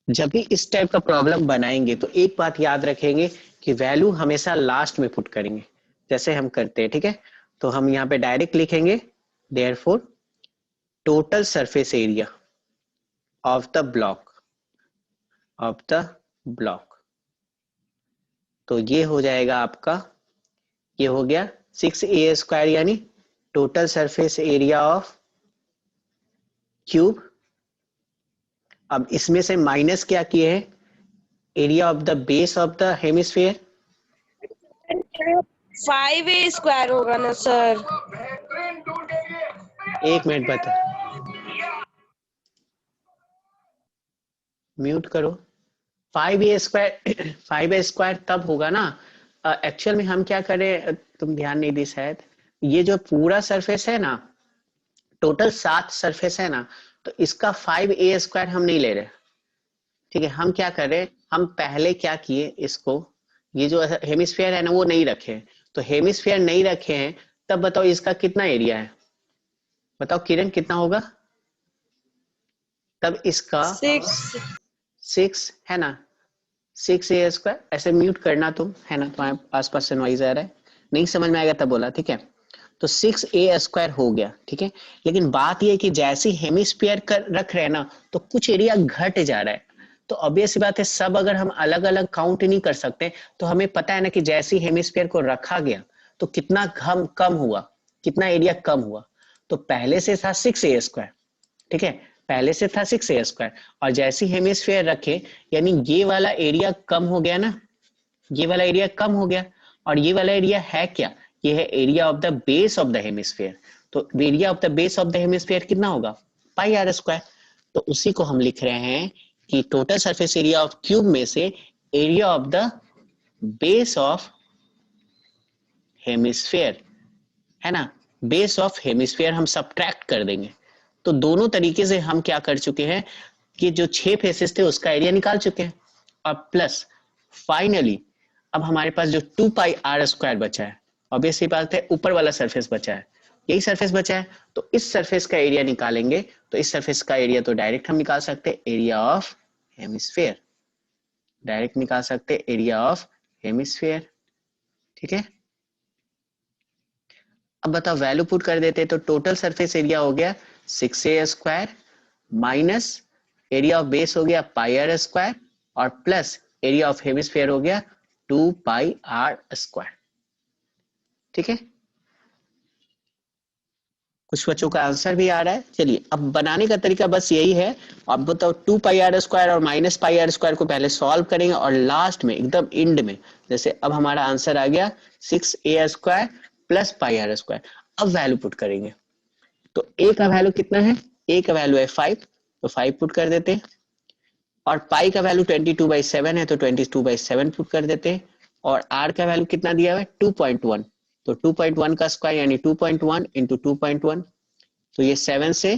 जब भी इस टाइप का प्रॉब्लम बनाएंगे तो एक बात याद रखेंगे कि वैल्यू हमेशा लास्ट में पुट करेंगे, जैसे हम करते हैं। ठीक है, तो हम यहाँ पे डायरेक्ट लिखेंगे therefore total surface area of the block, तो ये हो जाएगा आपका, ये हो गया 6a² यानी total surface area of cube. अब इसमें से माइनस क्या किए हैं, area of the base of the hemisphere. 5a² होगा ना सर? एक मिनट बता, म्यूट करो। 5a² तब होगा ना, एक्चुअल में हम क्या करें, तुम ध्यान नहीं दी शायद, ये जो पूरा सरफेस है ना, टोटल 7 सरफेस है ना, तो इसका 5a² हम नहीं ले रहे। ठीक है, हम क्या करें, हम पहले क्या किए, इसको ये जो हेमिस्फीयर है ना वो नहीं रखे, तो हेमिस्फीयर नहीं रखे हैं, तब बताओ इसका कितना एरिया है, बताओ किरण कितना होगा, तब इसका 6 है ना, 6a²। ऐसे म्यूट करना तुम, है ना, तुम्हारे आसपास से नॉइज आ रहा है, नहीं समझ में आएगा तब बोला। ठीक है, तो 6a² हो गया। ठीक है, लेकिन बात यह है कि जैसे हेमिस्फीयर कर रख रहे हैं ना, तो कुछ एरिया घट जा रहा है, तो ऑब्वियस सी बात है, सब अगर हम अलग अलग काउंट नहीं कर सकते, तो हमें पता है ना कि जैसे हेमिस्फीयर को रखा गया तो कितना कम हुआ, कितना एरिया कम हुआ। तो पहले से था 6a², ठीक है, पहले से था 6a², और जैसे हेमिस्फीयर रखे यानी ये वाला एरिया कम हो गया ना, ये वाला एरिया कम हो गया, और ये वाला एरिया है क्या, ये है area of the base of the hemisphere. तो area of the base of the hemisphere कितना होगा, πr²। तो उसी को हम लिख रहे हैं कि total surface area of cube में से area of the base of hemisphere, है ना, बेस ऑफ हेमिस्फीयर हम सब्ट्रैक्ट कर देंगे। तो दोनों तरीके से हम क्या कर चुके हैं कि जो 6 फेसेस थे उसका एरिया निकाल चुके हैं, और प्लस फाइनली अब हमारे पास जो 2πr² बचा है, ऑब्वियसली बात है ऊपर वाला सरफेस बचा है, यही सरफेस बचा है, तो इस सरफेस का एरिया निकालेंगे। तो इस सरफेस का एरिया तो डायरेक्ट हम निकाल सकते हैं, एरिया ऑफ हेमिस्फीयर, डायरेक्ट निकाल सकते हैं एरिया ऑफ हेमिस्फीयर। ठीक है, अब बताओ वैल्यू पुट कर देते हैं, तो टोटल सरफेस एरिया हो गया 6a² minus area of base हो गया πr², और प्लस एरिया ऑफ हेमिस्फीयर हो गया 2πr²। ठीक है, कुछ बच्चों का आंसर भी आ रहा है। चलिए, अब बनाने का तरीका बस यही है, अब बताओ 2πr² और माइनस πr² को पहले सॉल्व करेंगे, और लास्ट में एकदम एंड में, जैसे अब हमारा आंसर आ गया 6a² प्लस πr², अब वैल्यू पुट करेंगे। तो a का वैल्यू कितना है, a का वैल्यू है 5, तो 5 पुट कर देते हैं, और पाई का वैल्यू 22/7 है, तो 22/7 पुट कर देते हैं, और r का वैल्यू कितना दिया हुआ है 2.1, तो 2.1 का स्क्वायर यानी 2.1 इंटू 2.1, तो ये 7 से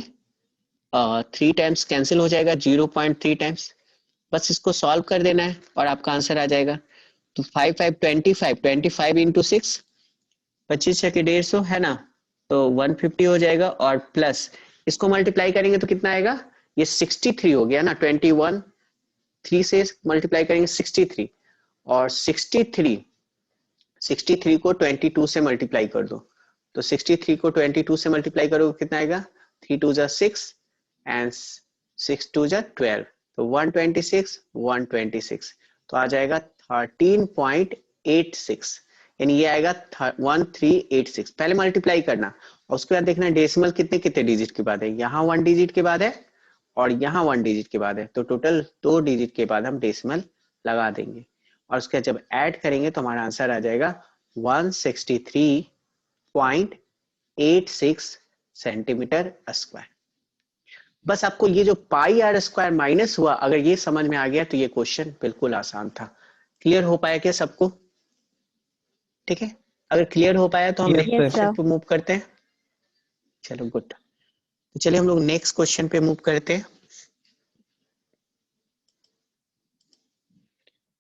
3 टाइम्स कैंसिल हो जाएगा, 0.3 टाइम्स, बस इसको सॉल्व कर देना है और आपका आंसर आ जाएगा। तो 25 इंटू 6, 25 के 150 है ना, तो 150 हो जाएगा, और प्लस इसको मल्टीप्लाई करेंगे तो कितना आएगा, ये 63 हो गया ना, 21 3 से मल्टीप्लाई करेंगे 63, और 63 को 22 से मल्टीप्लाई कर दो, तो 63 को 22 से मल्टीप्लाई करोगे कितना आएगा, 3 2 जा 6 एंड 6 2 जा 12, तो 126 126, तो आ जाएगा 13.86, यानी ये आएगा 1386। पहले मल्टीप्लाई करना और उसके बाद देखना डेसिमल कितने कितने डिजिट के बाद है, यहाँ 1 डिजिट के बाद है और यहाँ 1 डिजिट के बाद है, तो टोटल 2 डिजिट के बाद हम डेसिमल लगा देंगे और उसके बाद जब ऐड करेंगे तो हमारा आंसर आ जाएगा 163.86 सेंटीमीटर स्क्वायर। बस आपको ये जो पाई आर स्क्वायर माइनस हुआ, अगर ये समझ में आ गया तो ये क्वेश्चन बिल्कुल आसान था। क्लियर हो पाया क्या सबको? ठीक है, अगर क्लियर हो पाया तो हम Yes, नेक्स्ट sir. क्वेश्चन पे मूव करते हैं। चलो गुड, तो चलिए हम लोग नेक्स्ट क्वेश्चन पे मूव करते हैं।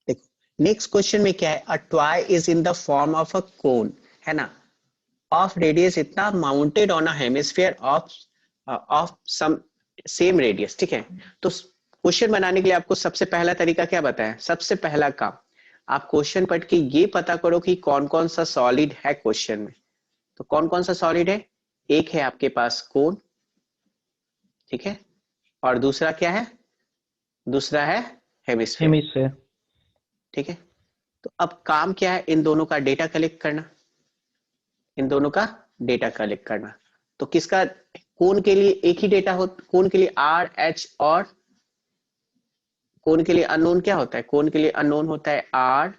देखो नेक्स्ट क्वेश्चन में क्या है, a toy is in the form of a cone, है ना, ऑफ रेडियस इतना, mounted on a hemisphere of some same radius. ठीक है, तो क्वेश्चन बनाने के लिए आपको सबसे पहला तरीका क्या बताया, सबसे पहला काम आप क्वेश्चन पढ़ के ये पता करो कि कौन कौन सा सॉलिड है क्वेश्चन में। तो कौन कौन सा सॉलिड है, एक है आपके पास कोन, ठीक है, और दूसरा क्या है, दूसरा है हेमिस्फीयर। हेमिस्फीयर। ठीक है, तो अब काम क्या है, इन दोनों का डेटा कलेक्ट करना, इन दोनों का डेटा कलेक्ट करना। तो किसका, कोन के लिए एक ही डेटा हो, कोन के लिए आर एच, और कोन के लिए अननोन क्या होता है, कोन के लिए अननोन होता है आर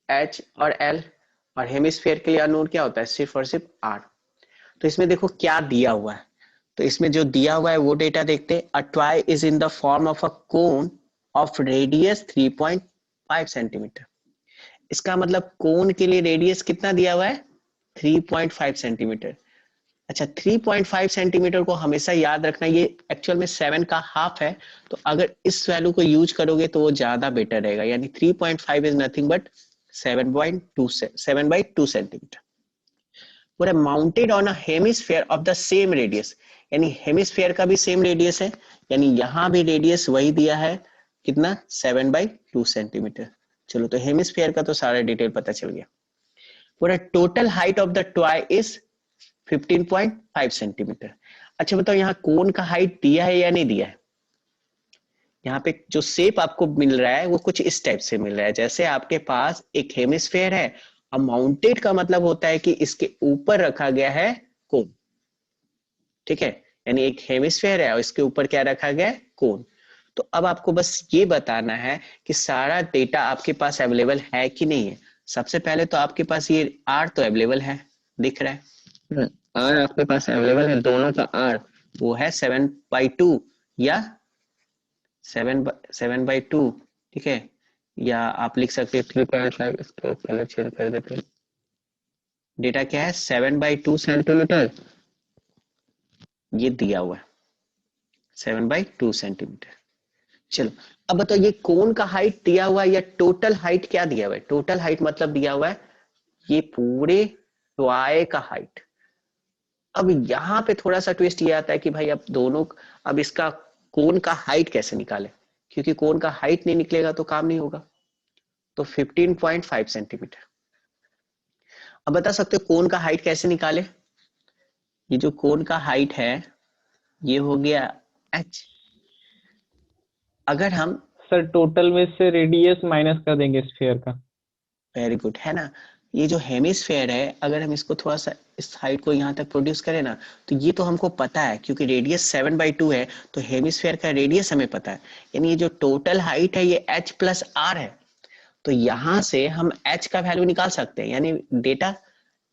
एच और एल, और हेमिस्फीयर के लिए अननोन क्या होता है, सिर्फ और सिर्फ आर। तो इसमें देखो क्या दिया हुआ है, तो इसमें जो दिया हुआ है वो डेटा देखते हैं। अ toy is in the form of a cone of radius 3.5 centimetre. इसका मतलब कोन के लिए रेडियस कितना दिया हुआ है, 3.5 सेंटीमीटर। अच्छा, 3.5 सेंटीमीटर को हमेशा याद रखना, ये एक्चुअल में 7 का हाफ है, तो अगर इस वैल्यू को यूज करोगे तो वो ज्यादा बेटर रहेगा, यानी 3.5 इज नथिंग बट 7/2 सेंटीमीटर। पूरा mounted on a hemisphere of the same radius, यानी हेमिस्फीयर का भी सेम रेडियस है, यानी यहां भी रेडियस वही दिया है, कितना, 7/2 सेंटीमीटर। चलो, तो हेमिस्फीयर का तो सारा डिटेल पता चल गया। पूरा total height of the toy is 15.5 centimetre. अच्छा बताओ, यहाँ कोन का हाइट दिया है या नहीं दिया है? यहाँ पे जो शेप आपको मिल रहा है वो कुछ इस टाइप से मिल रहा है, जैसे आपके पास एक हेमिस्फीयर है और माउंटेड का मतलब होता है कि इसके ऊपर रखा गया है कोन। ठीक है, यानी एक हेमिस्फीयर है और इसके ऊपर क्या रखा गया है, कोन। तो अब आपको बस ये बताना है कि सारा डेटा आपके पास अवेलेबल है कि नहीं है। सबसे पहले तो आपके पास ये आर तो अवेलेबल है, दिख रहा है, आर आपके पास अवेलेबल है, दोनों का आर वो है 7/2 या 7/2। ठीक है, या आप लिख सकते हैं 3.5, इसको कलर चेंज कर देते हैं। डेटा क्या है, 7/2 सेंटीमीटर, ये दिया हुआ है 7/2 सेंटीमीटर। चलो अब बताओ, ये कोन का हाइट दिया हुआ है या टोटल हाइट क्या दिया हुआ है, टोटल हाइट मतलब दिया हुआ है ये पूरे टॉय का हाइट। अब यहाँ पे थोड़ा सा ट्विस्ट ये आता है कि भाई अब दोनों, अब इसका कोन का हाइट कैसे निकाले, क्योंकि कोन का हाइट नहीं निकलेगा तो काम नहीं होगा। तो 15.5 सेंटीमीटर। अब बता सकते हो कोन का हाइट कैसे निकाले, ये जो कोन का हाइट है ये हो गया h। अगर हम, सर टोटल में से रेडियस माइनस कर देंगे स्फीयर का। वेरी गुड, है ना, ये जो हेमिस्फीयर है अगर हम इसको थोड़ा सा इस हाइट को यहाँ तक प्रोड्यूस करें ना, तो ये तो हमको पता है क्योंकि रेडियस 7/2 है, तो हेमिस्फीयर का रेडियस हमें पता है, यानी ये जो टोटल हाइट है ये h प्लस r है। तो यहां से हम h का वैल्यू निकाल सकते हैं, यानी डेटा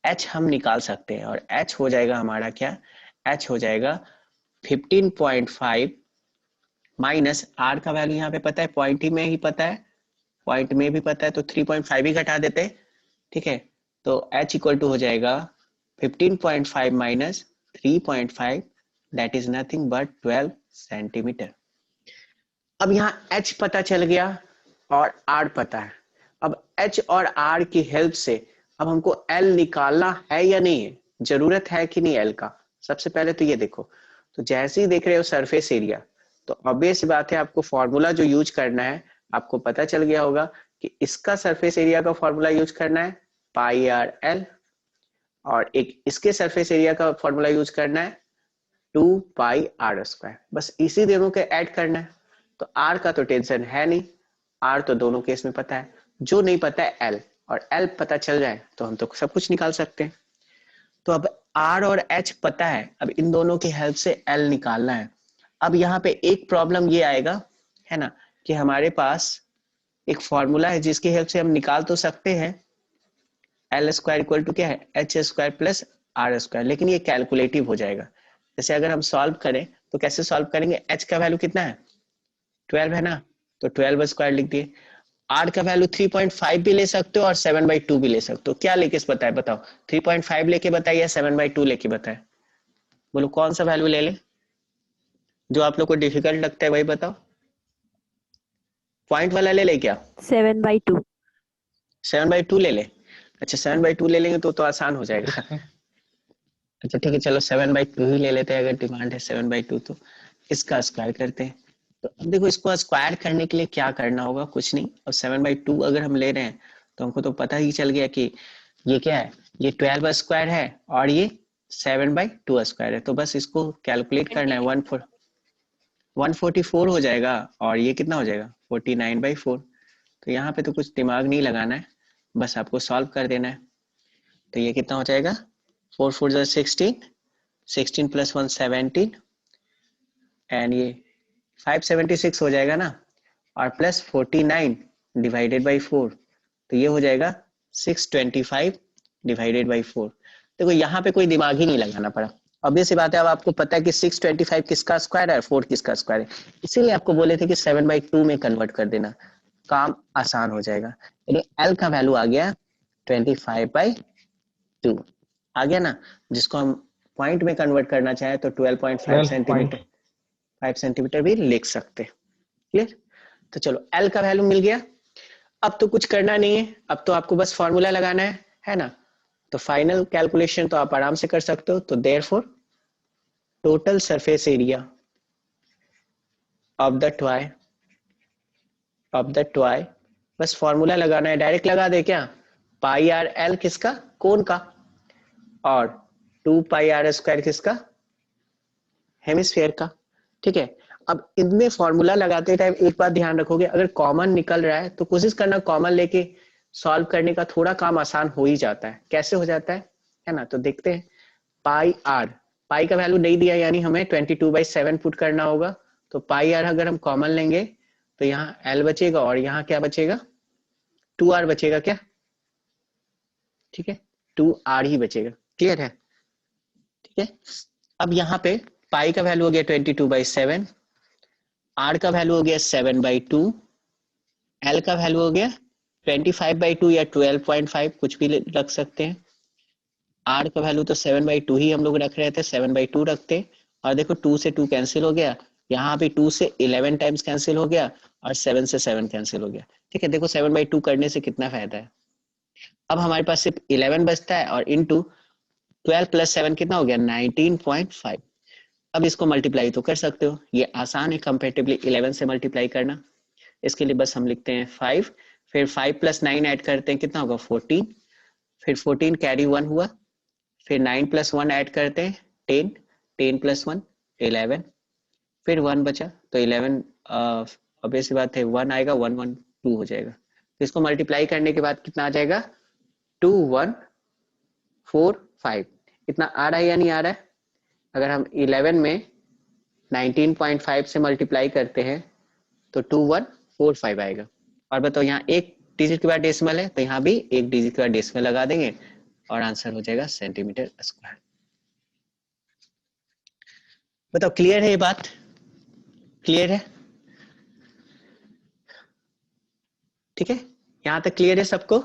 h हम निकाल सकते हैं, और h हो जाएगा हमारा क्या, h हो जाएगा 15.5 माइनस r का वैल्यू यहाँ पे पता है, पॉइंट ही में ही पता है, पॉइंट में भी पता है, तो 3.5 ही घटा देते हैं। ठीक है, तो h इक्वल टू हो जाएगा 15.5 minus 3.5, that is nothing but 12 centimetre. अब यहाँ h पता चल गया और r पता है। अब h और r की हेल्प से अब हमको l निकालना है या नहीं है, जरूरत है कि नहीं l का। सबसे पहले तो ये देखो, तो जैसे ही देख रहे हो सरफेस एरिया, तो ऑब्वियस बात है आपको फॉर्मूला जो यूज करना है, आपको पता चल गया होगा कि इसका सरफेस एरिया का फॉर्मूला यूज करना है पाई आर एल, और एक इसके सरफेस एरिया का फॉर्मूला यूज करना है 2 पाई आर स्क्वायर, बस इसी दोनों के ऐड करना है। तो आर का तो टेंशन है नहीं, आर तो दोनों केस में पता है, जो नहीं पता है एल, और एल पता चल जाए तो हम तो सब कुछ निकाल सकते हैं। तो अब आर और एच पता है, अब इन दोनों की हेल्प से एल निकालना है। अब यहाँ पे एक प्रॉब्लम ये आएगा है ना, कि हमारे पास एक फॉर्मूला है जिसकी हेल्प से हम निकाल तो सकते हैं एल स्क्वायर इक्वल टू क्या है, H square plus R square, लेकिन ये कैलकुलेटिव हो जाएगा। जैसे अगर हम सॉल्व करें तो कैसे सॉल्व करेंगे, एच का वैल्यू कितना है 12 है ना, तो 12 स्क्वायर लिख दिए। आर का वैल्यू 3.5 भी ले सकते हो और 7/2 भी ले सकते हो, क्या लेके बताए बताओ, 3.5 लेके बताए या 7/2 लेके बताए, बोलो कौन सा वैल्यू ले ले, जो आप लोग को डिफिकल्ट लगता है वही बताओ। पॉइंट वाला ले ले क्या, 7/2। 7/2 ले ले, अच्छा 7/2 ले लेंगे तो आसान हो जाएगा। अच्छा ठीक है चलो 7/2 ही ले लेते हैं, अगर डिमांड है 7/2 तो इसका स्क्वायर करते हैं। तो अब देखो इसको स्क्वायर करने के लिए क्या करना होगा, कुछ नहीं, अब 7/2 अगर हम ले रहे हैं तो हमको तो पता ही चल गया कि ये क्या है, ये 12 स्क्वायर है और ये 7/2 स्क्वायर है, तो बस इसको कैलकुलेट करना है, 144 हो जाएगा और ये कितना हो जाएगा 49/4। तो यहाँ पे तो कुछ दिमाग नहीं लगाना है, बस आपको सॉल्व कर देना है। तो ये कितना हो जाएगा 4 4 16, 16 + 1 17 एंड ये 576 हो जाएगा ना, और प्लस 49 डिवाइडेड बाई 4, तो ये हो जाएगा 625 डिवाइडेड बाई 4। देखो यहाँ पे कोई दिमाग ही नहीं लगाना पड़ा, ऑब्वियस सी बात है। अब आपको पता है कि 625 किसका स्क्वायर है और 4 किसका स्क्वायर है, इसीलिए आपको बोले थे कि 7/2 में कन्वर्ट कर देना, काम आसान हो जाएगा। यानी एल का वैल्यू आ गया 25/2 आ गया ना, जिसको हम पॉइंट में कन्वर्ट करना चाहे तो 12.5 सेंटीमीटर 5 सेंटीमीटर भी लिख सकते, क्लियर। तो चलो एल का वैल्यू मिल गया, अब तो कुछ करना नहीं है, अब तो आपको बस फॉर्मूला लगाना है ना। तो फाइनल कैलकुलेशन तो आप आराम से कर सकते हो। तो therefore total surface area of the toy, बस फॉर्मूला लगाना है, डायरेक्ट लगा दे क्या, पाई आर एल किसका, कोन का, और 2 पाई आर स्क्वायर किसका, हेमिस्फीयर का, ठीक है। अब इनमें फॉर्मूला लगाते टाइम एक बात ध्यान रखोगे, अगर कॉमन निकल रहा है तो कोशिश करना कॉमन लेके सॉल्व करने का थोड़ा काम आसान हो ही जाता है। कैसे हो जाता है ना, तो देखते हैं। पाई आर, पाई का वैल्यू नहीं दिया यानी हमें 22/7 पुट करना होगा, तो पाई आर अगर हम कॉमन लेंगे तो यहाँ एल बचेगा और यहाँ क्या बचेगा 2r बचेगा क्या, ठीक है 2r ही बचेगा, क्लियर है, ठीक है। अब यहाँ पे पाई का वैल्यू हो गया 22/7, आर का वैल्यू हो गया 7/2, एल का वैल्यू हो गया 25/2 या 12.5 कुछ भी रख सकते हैं। आर का वैल्यू तो 7/2 ही हम लोग रख रहे थे, 7/2 रखते हैं। और देखो 2 से 2 कैंसिल हो गया, यहाँ पे 2 से 11 टाइम्स कैंसिल हो गया और 7 से 7 कैंसिल हो गया, ठीक है। देखो 7/2 करने से कितना फायदा है, अब हमारे पास सिर्फ 11 बचता है और इनटू 12 + 7 कितना हो गया 19.5। अब इसको मल्टीप्लाई तो कर सकते हो, ये आसान है कंपैरेटिवली 11 से मल्टीप्लाई करना। इसके लिए बस हम लिखते हैं 5, फिर 5 + 9 ऐड करते हैं कितना होगा 14, फिर 14 कैरी 1 हुआ, फिर 9 + 1 ऐड करते हैं 10, 10 + 1 11, फिर 1 बचा तो 11, ऑब्वियस सी बात है 1 आएगा, 1 1 2 हो जाएगा। तो इसको मल्टीप्लाई करने के बाद कितना आ जाएगा 2145, इतना आ रहा है या नहीं आ रहा है। अगर हम 11 में 19.5 से मल्टीप्लाई करते हैं तो 2145 आएगा। और बताओ यहाँ एक डिजिट के बाद डेसिमल है तो यहाँ भी एक डिजिट के बाद डेसिमल लगा देंगे और आंसर हो जाएगा सेंटीमीटर स्क्वायर। बताओ क्लियर है ये बात, क्लियर है, ठीक है, यहाँ तक क्लियर है सबको।